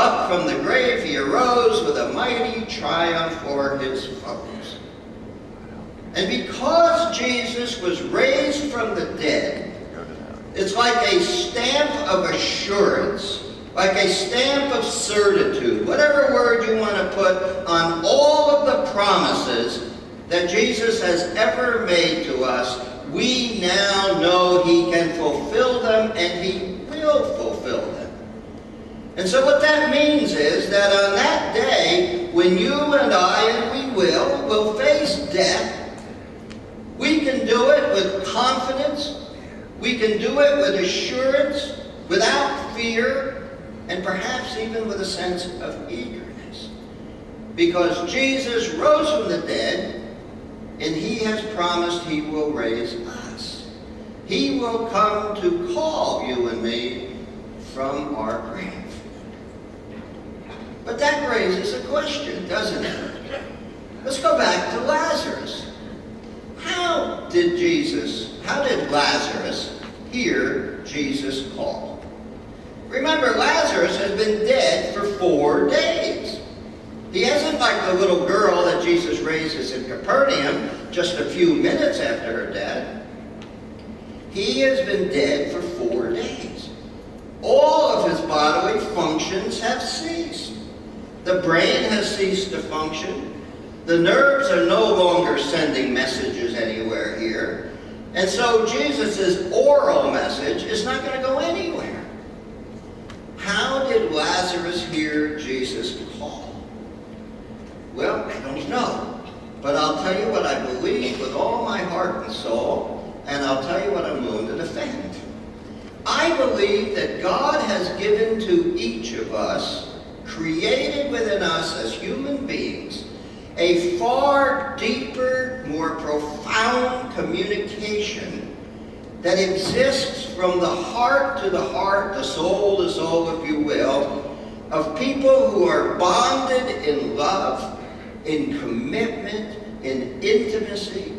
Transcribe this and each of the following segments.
Up from the grave he arose with a mighty triumph for his foes. And because Jesus was raised from the dead, it's like a stamp of assurance, like a stamp of certitude, whatever word you want to put on all of the promises that Jesus has ever made to us. We now know he can fulfill them, and he will fulfill them. And so what that means is that on that day, when you and I, and we will face death, we can do it with confidence, we can do it with assurance, without fear, and perhaps even with a sense of eagerness. Because Jesus rose from the dead, and he has promised he will raise us. He will come to call you and me from our grave. But that raises a question, doesn't it? Let's go back to Lazarus. How did Lazarus hear Jesus call? Remember, Lazarus has been dead for 4 days. He hasn't, like the little girl that Jesus raises in Capernaum just a few minutes after her death. He has been dead for 4 days. All of his bodily functions have ceased. The brain has ceased to function. The nerves are no longer sending messages anywhere here. And so Jesus' oral message is not going to go anywhere. How did Lazarus hear Jesus call? Well, I don't know. But I'll tell you what I believe with all my heart and soul, and I'll tell you what I'm willing to defend. I believe that God has given to each of us, created within us as human beings, a far deeper, more profound communication that exists from the heart to the heart, the soul to soul, if you will, of people who are bonded in love, in commitment, in intimacy.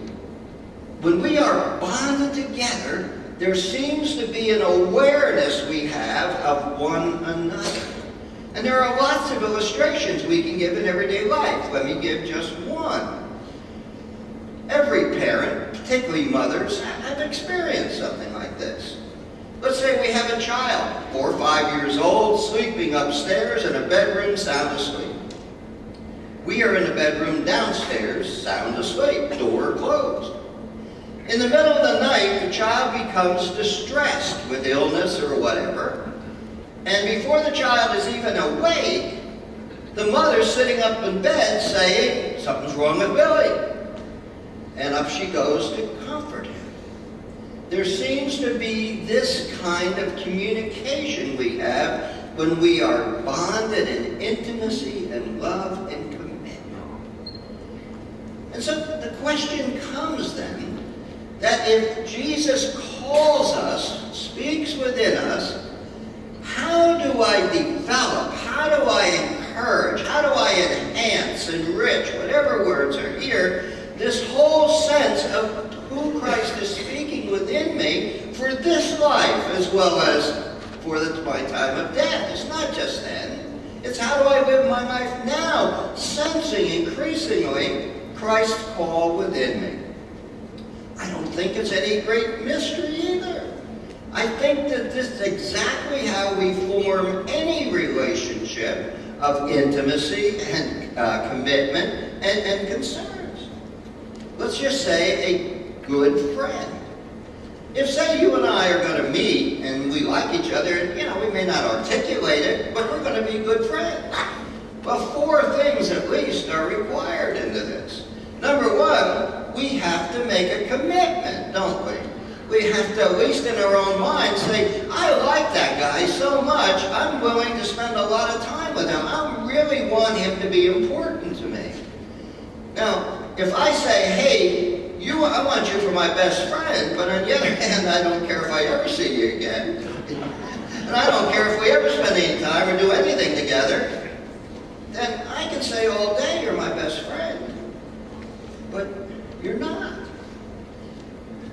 When we are bonded together, there seems to be an awareness we have of one another. And there are lots of illustrations we can give in everyday life. Let me give just one. Every parent, particularly mothers, have experienced something like this. Let's say we have a child, 4 or 5 years old, sleeping upstairs in a bedroom, sound asleep. We are in the bedroom downstairs, sound asleep, door closed. In the middle of the night, the child becomes distressed with illness or whatever. And before the child is even awake, the mother's sitting up in bed saying, "Something's wrong with Billy." And up she goes to comfort him. There seems to be this kind of communication we have when we are bonded in intimacy and love and commitment. And so the question comes then, that if Jesus calls us, speaks within us, how do I develop, how do I encourage, how do I enhance, enrich, whatever words are here, this whole sense of who Christ is speaking within me for this life as well as for my time of death? It's not just then. It's how do I live my life now, sensing increasingly Christ's call within me. I don't think it's any great mystery either. I think that this is exactly how we form any relationship of intimacy and commitment and concerns. Let's just say a good friend. If, say, you and I are going to meet and we like each other, and, we may not articulate it, but we're going to be good friends. Well, 4 things at least are required into this. Number 1, we have to make a commitment, don't we? We have to, at least in our own mind, say, I like that guy so much, I'm willing to spend a lot of time with him. I really want him to be important to me. Now, if I say, hey, I want you for my best friend, but on the other hand, I don't care if I ever see you again. And I don't care if we ever spend any time or do anything together, then I can say all day you're my best friend. But you're not.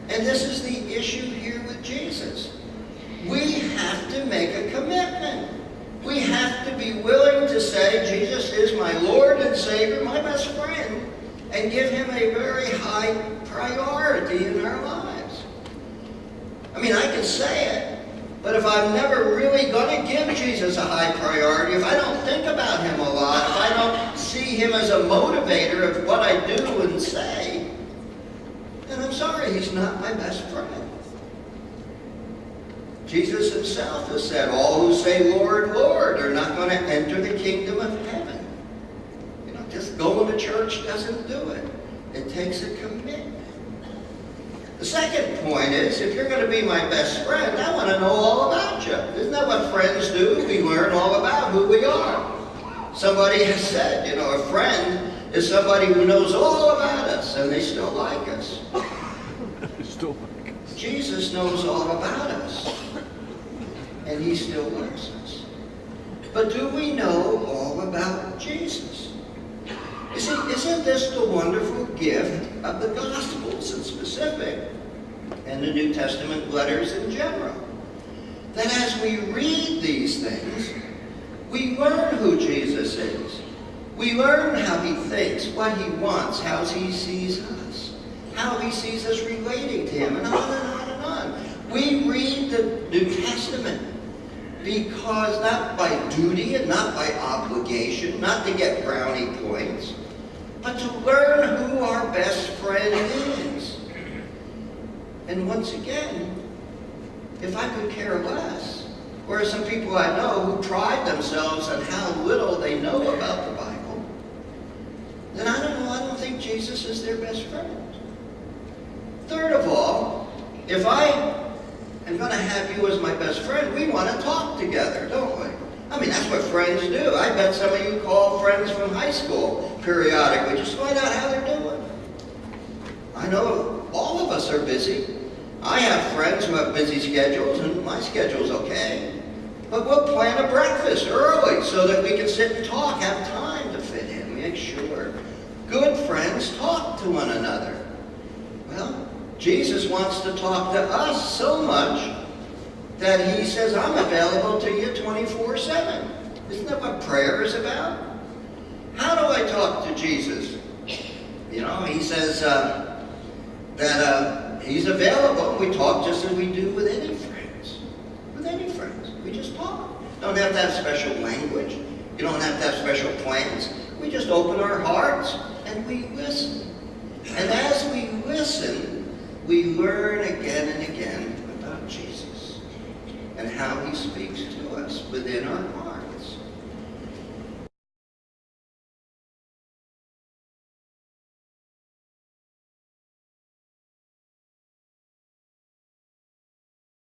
And this is the issue here with Jesus. We have to make a commitment. We have to be willing to say, Jesus is my Lord and Savior, my best friend, and give him a very high priority in our lives. I mean, I can say it, but if I'm never really going to give Jesus a high priority, if I don't think about him a lot, if I don't see him as a motivator of what I do and say, then I'm sorry, he's not my best friend. Jesus himself has said, all who say, Lord, Lord, are not going to enter the kingdom of heaven. You know, just going to church doesn't do it. It takes a commitment. The second point is, if you're going to be my best friend, I want to know all about you. Isn't that what friends do? We learn all about who we are. Somebody has said, you know, a friend is somebody who knows all about us, and they still like us. Jesus knows all about us, and he still loves us. But do we know all about Jesus? You see, isn't this the wonderful gift of the Gospels in specific, and the New Testament letters in general? That as we read these things, we learn who Jesus is. We learn how he thinks, what he wants, how he sees us, how he sees us relating to him, and on and on and on. We read the New Testament because not by duty and not by obligation, not to get brownie points, but to learn who our best friend is. And once again, if I could care less, or some people I know who pride themselves on how little they know about the Bible, then I don't think Jesus is their best friend. Third of all, if I am going to have you as my best friend, we want to talk together, don't we? I mean, that's what friends do. I bet some of you call friends from high school periodically, just find out how they're doing. I know all of us are busy. I have friends who have busy schedules, and my schedule's okay. But we'll plan a breakfast early so that we can sit and talk, have time to fit in, make sure. Good friends talk to one another. Well, Jesus wants to talk to us so much that he says, I'm available to you 24/7. Isn't that what prayer is about? How do I talk to Jesus? You know, he says that he's available. We talk just as we do with any friends. With any friends. We just talk. You don't have to have special language. You don't have to have special plans. We just open our hearts and we listen. And as we listen, we learn again and again about Jesus and how he speaks to us within our hearts.